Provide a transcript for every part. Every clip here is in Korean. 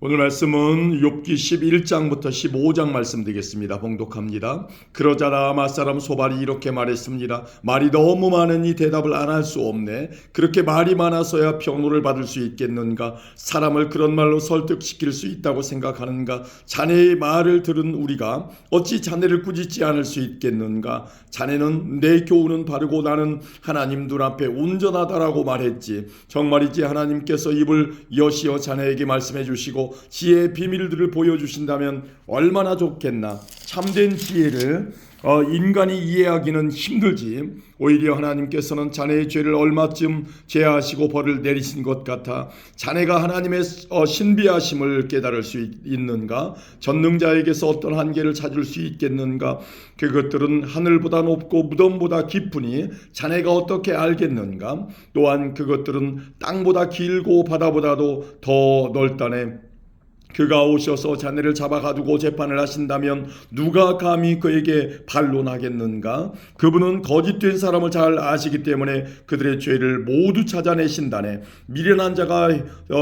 오늘 말씀은 욥기 11장부터 15장 말씀 되겠습니다. 봉독합니다. 그러자라 맏사람 소발이 이렇게 말했습니다. 말이 너무 많으니 대답을 안 할 수 없네. 그렇게 말이 많아서야 변호를 받을 수 있겠는가? 사람을 그런 말로 설득시킬 수 있다고 생각하는가? 자네의 말을 들은 우리가 어찌 자네를 꾸짖지 않을 수 있겠는가? 자네는 내 교훈은 바르고 나는 하나님 눈앞에 온전하다라고 말했지. 정말이지 하나님께서 입을 여시어 자네에게 말씀해 주시고 지혜의 비밀들을 보여주신다면 얼마나 좋겠나. 참된 지혜를 인간이 이해하기는 힘들지. 오히려 하나님께서는 자네의 죄를 얼마쯤 제하시고 벌을 내리신 것 같아 자네가 하나님의 신비하심을 깨달을 수 있는가? 전능자에게서 어떤 한계를 찾을 수 있겠는가? 그것들은 하늘보다 높고 무덤보다 깊으니 자네가 어떻게 알겠는가? 또한 그것들은 땅보다 길고 바다보다도 더 넓다네. 그가 오셔서 자네를 잡아가두고 재판을 하신다면 누가 감히 그에게 반론하겠는가? 그분은 거짓된 사람을 잘 아시기 때문에 그들의 죄를 모두 찾아내신다네. 미련한 자가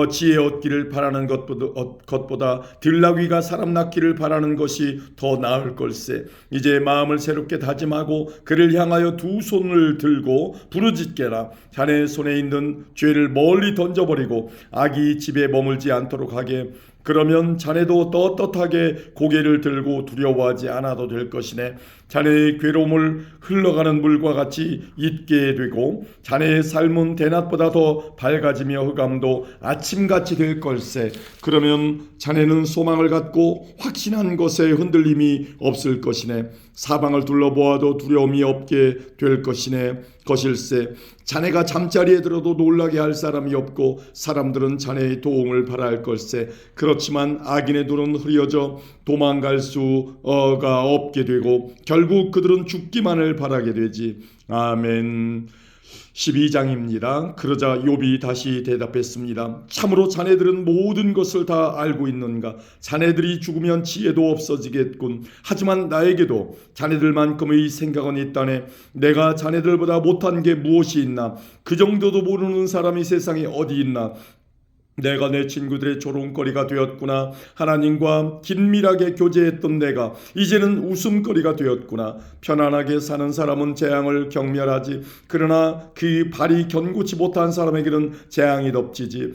지혜 얻기를 바라는 것보다 들나귀가 사람 낳기를 바라는 것이 더 나을 걸세. 이제 마음을 새롭게 다짐하고 그를 향하여 두 손을 들고 부르짖게라. 자네 손에 있는 죄를 멀리 던져버리고 악이 집에 머물지 않도록 하게. 그러면 자네도 떳떳하게 고개를 들고 두려워하지 않아도 될 것이네. 자네의 괴로움을 흘러가는 물과 같이 잊게 되고 자네의 삶은 대낮보다 더 밝아지며 흑암도 아침같이 될 걸세. 그러면 자네는 소망을 갖고 확신한 것에 흔들림이 없을 것이네. 사방을 둘러보아도 두려움이 없게 될 것일세. 자네가 잠자리에 들어도 놀라게 할 사람이 없고 사람들은 자네의 도움을 바랄 걸세. 그렇지만 악인의 눈은 흐려져 도망갈 수가 없게 되고 결국 그들은 죽기만을 바라게 되지. 아멘. 12장입니다. 그러자 욥이 다시 대답했습니다. 참으로 자네들은 모든 것을 다 알고 있는가? 자네들이 죽으면 지혜도 없어지겠군. 하지만 나에게도 자네들만큼의 생각은 있다네. 내가 자네들보다 못한 게 무엇이 있나? 그 정도도 모르는 사람이 세상에 어디 있나? 내가 내 친구들의 조롱거리가 되었구나. 하나님과 긴밀하게 교제했던 내가 이제는 웃음거리가 되었구나. 편안하게 사는 사람은 재앙을 경멸하지. 그러나 그 발이 견고치 못한 사람에게는 재앙이 덮치지.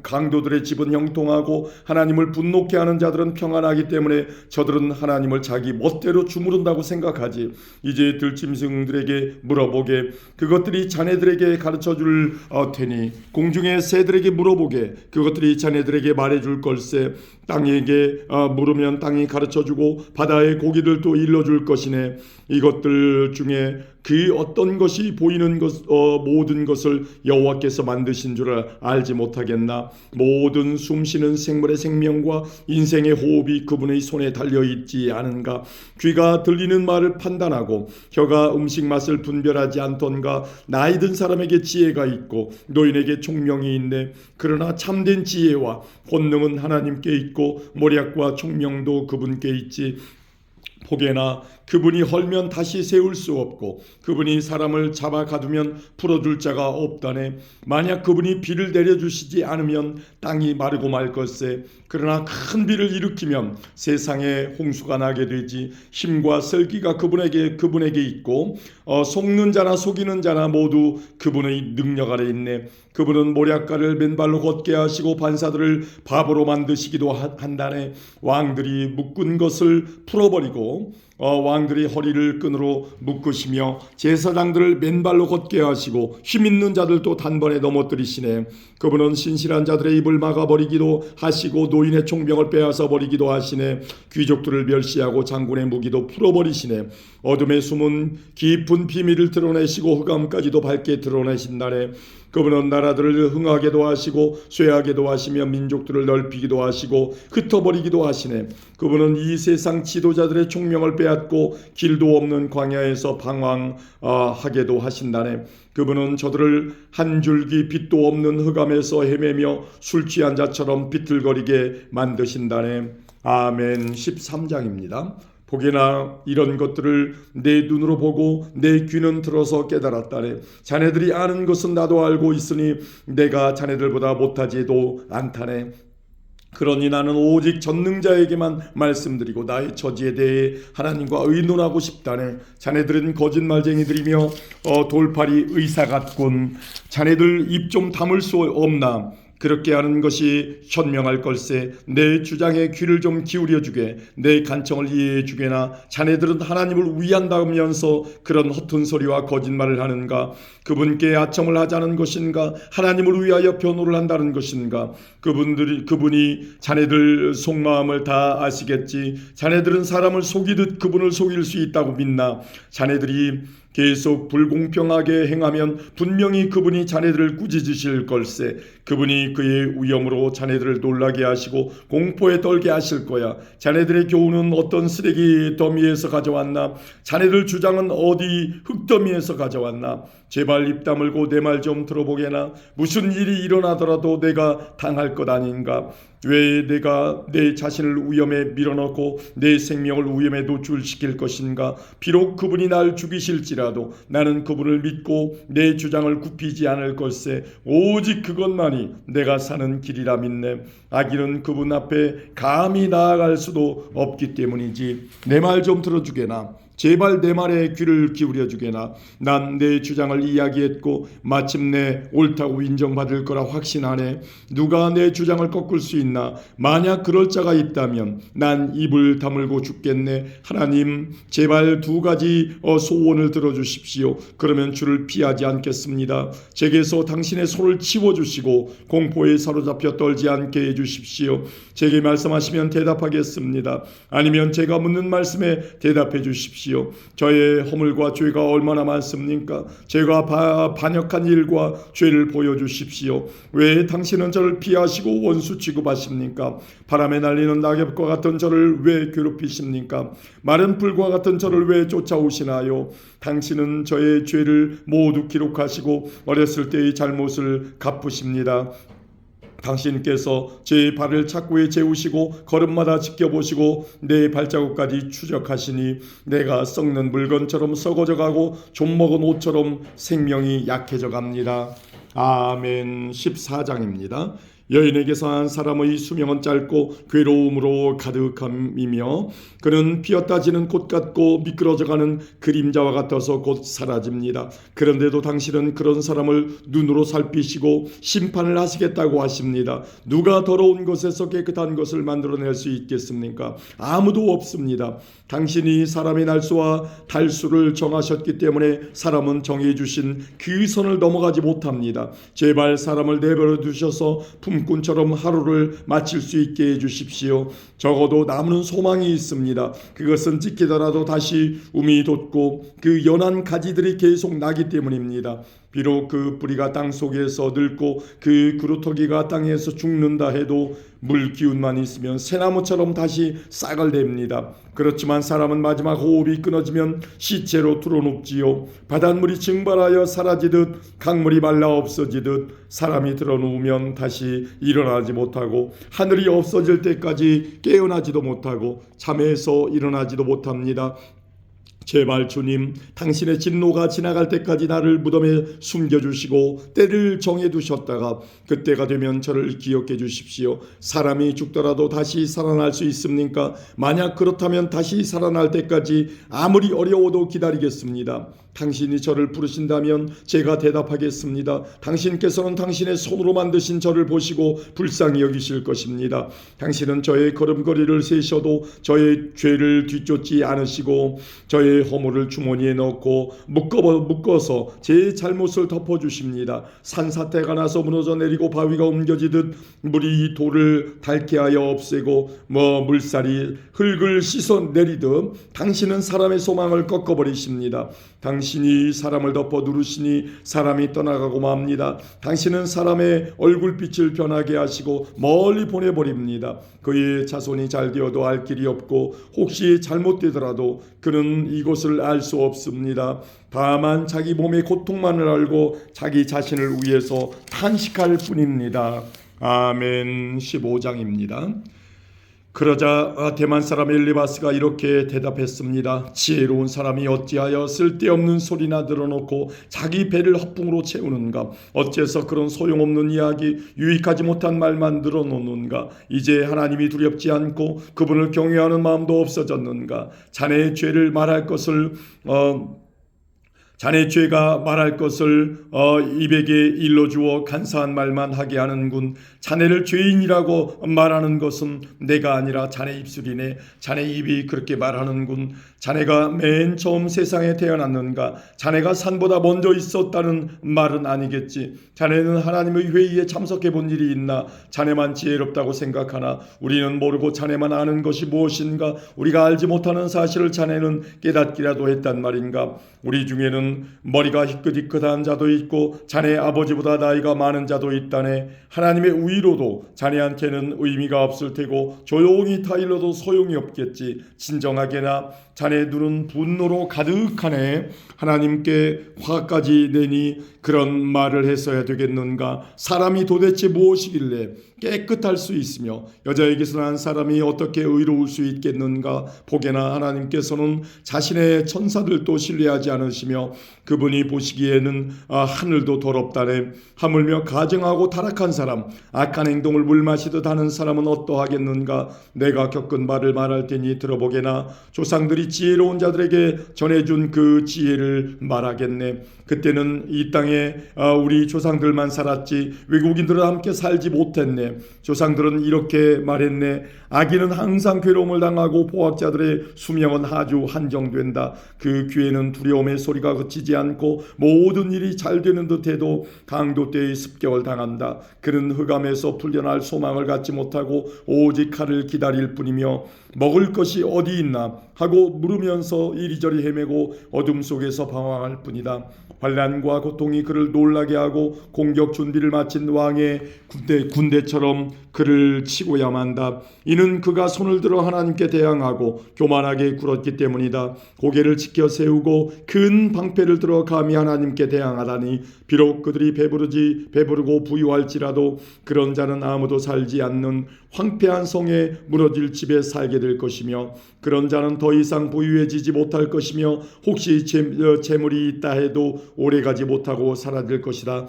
강도들의 집은 형통하고 하나님을 분노케 하는 자들은 평안하기 때문에 저들은 하나님을 자기 멋대로 주무른다고 생각하지. 이제 들짐승들에게 물어보게. 그것들이 자네들에게 가르쳐줄 테니 공중의 새들에게 물어보게. 그것들이 자네들에게 말해줄 걸세. 땅에게 물으면 땅이 가르쳐주고 바다의 고기들도 일러줄 것이네. 이것들 중에 그 어떤 것이 보이는 모든 것을 여호와께서 만드신 줄 알지 못하겠나? 모든 숨쉬는 생물의 생명과 인생의 호흡이 그분의 손에 달려있지 않은가? 귀가 들리는 말을 판단하고 혀가 음식 맛을 분별하지 않던가? 나이 든 사람에게 지혜가 있고 노인에게 총명이 있네. 그러나 참된 지혜와 권능은 하나님께 있고 모략과 총명도 그분께 있지. 혹여나 그분이 헐면 다시 세울 수 없고 그분이 사람을 잡아 가두면 풀어줄 자가 없다네. 만약 그분이 비를 내려주시지 않으면 땅이 마르고 말 걸세. 그러나 큰 비를 일으키면 세상에 홍수가 나게 되지. 힘과 설기가 그분에게 있고 속는 자나 속이는 자나 모두 그분의 능력 아래 있네. 그분은 모략가를 맨발로 걷게 하시고 반사들을 바보로 만드시기도 한다네. 왕들이 묶은 것을 풀어버리고 왕들이 허리를 끈으로 묶으시며 제사장들을 맨발로 걷게 하시고 힘있는 자들도 단번에 넘어뜨리시네. 그분은 신실한 자들의 입을 막아버리기도 하시고 노인의 총병을 빼앗아 버리기도 하시네. 귀족들을 멸시하고 장군의 무기도 풀어버리시네. 어둠에 숨은 깊은 비밀을 드러내시고 흑암까지도 밝게 드러내신다네. 그분은 나라들을 흥하게도 하시고 쇠하게도 하시며 민족들을 넓히기도 하시고 흩어버리기도 하시네. 그분은 이 세상 지도자들의 총명을 빼앗고 길도 없는 광야에서 방황하게도 하신다네. 그분은 저들을 한 줄기 빛도 없는 흑암에서 헤매며 술 취한 자처럼 비틀거리게 만드신다네. 아멘. 13장입니다. 혹여나 이런 것들을 내 눈으로 보고 내 귀는 들어서 깨달았다네. 자네들이 아는 것은 나도 알고 있으니 내가 자네들보다 못하지도 않다네. 그러니 나는 오직 전능자에게만 말씀드리고 나의 처지에 대해 하나님과 의논하고 싶다네. 자네들은 거짓말쟁이들이며 돌팔이 의사 같군. 자네들 입 좀 다물 수 없나? 그렇게 하는 것이 현명할 걸세. 내 주장에 귀를 좀 기울여 주게, 내 간청을 이해해 주게나. 자네들은 하나님을 위한다면서 그런 허튼 소리와 거짓말을 하는가? 그분께 아첨을 하자는 것인가? 하나님을 위하여 변호를 한다는 것인가? 그분이 자네들 속마음을 다 아시겠지. 자네들은 사람을 속이듯 그분을 속일 수 있다고 믿나? 자네들이 계속 불공평하게 행하면 분명히 그분이 자네들을 꾸짖으실 걸세. 그분이 그의 위엄으로 자네들을 놀라게 하시고 공포에 떨게 하실 거야. 자네들의 교훈은 어떤 쓰레기 더미에서 가져왔나? 자네들 주장은 어디 흙더미에서 가져왔나? 제발 입 다물고 내 말 좀 들어보게나. 무슨 일이 일어나더라도 내가 당할 것 아닌가? 왜 내가 내 자신을 위험에 밀어넣고 내 생명을 위험에 노출시킬 것인가? 비록 그분이 날 죽이실지라도 나는 그분을 믿고 내 주장을 굽히지 않을 걸세. 오직 그것만이 내가 사는 길이라 믿네. 악인은 그분 앞에 감히 나아갈 수도 없기 때문이지. 내 말 좀 들어주게나. 제발 내 말에 귀를 기울여 주게나. 난 내 주장을 이야기했고 마침내 옳다고 인정받을 거라 확신하네. 누가 내 주장을 꺾을 수 있나? 만약 그럴 자가 있다면 난 입을 다물고 죽겠네. 하나님, 제발 두 가지 소원을 들어주십시오. 그러면 주를 피하지 않겠습니다. 제게서 당신의 손을 치워주시고 공포에 사로잡혀 떨지 않게 해주십시오. 제게 말씀하시면 대답하겠습니다. 아니면 제가 묻는 말씀에 대답해 주십시오. 저의 허물과 죄가 얼마나 많습니까? 제가 반역한 일과 죄를 보여주십시오. 왜 당신은 저를 피하시고 원수 취급하십니까? 바람에 날리는 낙엽과 같은 저를 왜 괴롭히십니까? 마른 풀과 같은 저를 왜 쫓아오시나요? 당신은 저의 죄를 모두 기록하시고 어렸을 때의 잘못을 갚으십니다. 당신께서 제 발을 착고에 재우시고 걸음마다 지켜보시고 내 발자국까지 추적하시니 내가 썩는 물건처럼 썩어져가고 좀 먹은 옷처럼 생명이 약해져 갑니다. 아멘. 14장입니다. 여인에게서 한 사람의 수명은 짧고 괴로움으로 가득함이며 그는 피었다 지는 꽃 같고 미끄러져가는 그림자와 같아서 곧 사라집니다. 그런데도 당신은 그런 사람을 눈으로 살피시고 심판을 하시겠다고 하십니다. 누가 더러운 것에서 깨끗한 것을 만들어낼 수 있겠습니까? 아무도 없습니다. 당신이 사람의 날수와 달수를 정하셨기 때문에 사람은 정해주신 그 선을 넘어가지 못합니다. 제발 사람을 내버려 두셔서 꿈꾼처럼 하루를 마칠 수 있게 해주십시오. 적어도 남는 소망이 있습니다. 그것은 지키더라도 다시 움이 돋고 그 연한 가지들이 계속 나기 때문입니다. 비록 그 뿌리가 땅 속에서 늙고 그 그루터기가 땅에서 죽는다 해도 물 기운만 있으면 새나무처럼 다시 싹을 냅니다. 그렇지만 사람은 마지막 호흡이 끊어지면 시체로 드러눕지요. 바닷물이 증발하여 사라지듯 강물이 말라 없어지듯 사람이 드러누우면 다시 일어나지 못하고 하늘이 없어질 때까지 깨어나지도 못하고 잠에서 일어나지도 못합니다. 제발 주님, 당신의 진노가 지나갈 때까지 나를 무덤에 숨겨주시고 때를 정해두셨다가 그때가 되면 저를 기억해 주십시오. 사람이 죽더라도 다시 살아날 수 있습니까? 만약 그렇다면 다시 살아날 때까지 아무리 어려워도 기다리겠습니다. 당신이 저를 부르신다면 제가 대답하겠습니다. 당신께서는 당신의 손으로 만드신 저를 보시고 불쌍히 여기실 것입니다. 당신은 저의 걸음걸이를 세셔도 저의 죄를 뒤쫓지 않으시고 저의 허물을 주머니에 넣고 묶어서 제 잘못을 덮어주십니다. 산사태가 나서 무너져 내리고 바위가 옮겨지듯 물이 돌을 닳게 하여 없애고 물살이 흙을 씻어 내리듯 당신은 사람의 소망을 꺾어버리십니다. 당신이 사람을 덮어 누르시니 사람이 떠나가고 맙니다. 당신은 사람의 얼굴빛을 변하게 하시고 멀리 보내버립니다. 그의 자손이 잘 되어도 알 길이 없고 혹시 잘못되더라도 그는 이곳을 알 수 없습니다. 다만 자기 몸의 고통만을 알고 자기 자신을 위해서 탄식할 뿐입니다. 아멘. 15장입니다. 그러자 대만 사람 엘리바스가 이렇게 대답했습니다. 지혜로운 사람이 어찌하여 쓸데없는 소리나 늘어놓고 자기 배를 헛붕으로 채우는가? 어째서 그런 소용없는 이야기, 유익하지 못한 말만 늘어놓는가? 이제 하나님이 두렵지 않고 그분을 경외하는 마음도 없어졌는가? 자네의 죄를 말할 것을 자네 죄가 말할 것을 입에게 일러주어 간사한 말만 하게 하는군. 자네를 죄인이라고 말하는 것은 내가 아니라 자네 입술이네. 자네 입이 그렇게 말하는군. 자네가 맨 처음 세상에 태어났는가? 자네가 산보다 먼저 있었다는 말은 아니겠지. 자네는 하나님의 회의에 참석해 본 일이 있나? 자네만 지혜롭다고 생각하나? 우리는 모르고 자네만 아는 것이 무엇인가? 우리가 알지 못하는 사실을 자네는 깨닫기라도 했단 말인가? 우리 중에는 머리가 희끗희끗한 자도 있고 자네 아버지보다 나이가 많은 자도 있다네. 하나님의 우위로도 자네한테는 의미가 없을 테고 조용히 타일러도 소용이 없겠지. 진정하게나 자네 눈은 분노로 가득하네. 하나님께 화까지 내니 그런 말을 했어야 되겠는가? 사람이 도대체 무엇이길래 깨끗할 수 있으며 여자에게서 난 사람이 어떻게 의로울 수 있겠는가? 보게나 하나님께서는 자신의 천사들도 신뢰하지 않으시며 그분이 보시기에는 하늘도 더럽다네. 하물며 가증하고 타락한 사람, 악한 행동을 물 마시듯 하는 사람은 어떠하겠는가? 내가 겪은 말을 말할 테니 들어보게나. 조상들이 지혜로운 자들에게 전해준 그 지혜를 말하겠네. 그때는 이 땅에 우리 조상들만 살았지 외국인들은 함께 살지 못했네. 조상들은 이렇게 말했네. 아기는 항상 괴로움을 당하고 포악자들의 수명은 아주 한정된다. 그 귀에는 두려움의 소리가 그치지 않고 모든 일이 잘 되는 듯해도 강도 때의 습격을 당한다. 그는 흑암에서 풀려날 소망을 갖지 못하고 오직 칼을 기다릴 뿐이며 먹을 것이 어디 있나 하고 물으면서 이리저리 헤매고 어둠 속에서 방황할 뿐이다. 환난과 고통이 그를 놀라게 하고 공격 준비를 마친 왕의 군대처럼 그를 치고야만 한다. 이는 그가 손을 들어 하나님께 대항하고 교만하게 굴었기 때문이다. 고개를 지켜 세우고 큰 방패를 들어 감히 하나님께 대항하다니 비록 그들이 배부르고 부유할지라도 그런 자는 아무도 살지 않는 황폐한 성에 무너질 집에 살게 될 것이며 그런 자는 더 이상 부유해지지 못할 것이며 혹시 재물이 있다 해도 오래가지 못하고 사라질 것이다.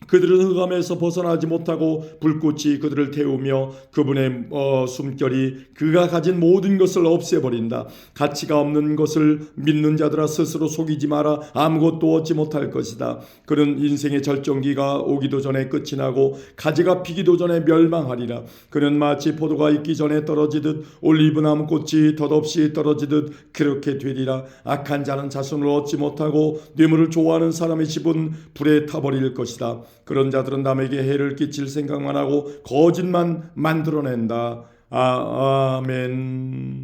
그들은 흑암에서 벗어나지 못하고 불꽃이 그들을 태우며 그분의 숨결이 그가 가진 모든 것을 없애버린다. 가치가 없는 것을 믿는 자들아 스스로 속이지 마라. 아무것도 얻지 못할 것이다. 그는 인생의 절정기가 오기도 전에 끝이 나고 가지가 피기도 전에 멸망하리라. 그는 마치 포도가 익기 전에 떨어지듯 올리브나무 꽃이 덧없이 떨어지듯 그렇게 되리라. 악한 자는 자손을 얻지 못하고 뇌물을 좋아하는 사람의 집은 불에 타버릴 것이다. 그런 자들은 남에게 해를 끼칠 생각만 하고 거짓만 만들어낸다. 아멘.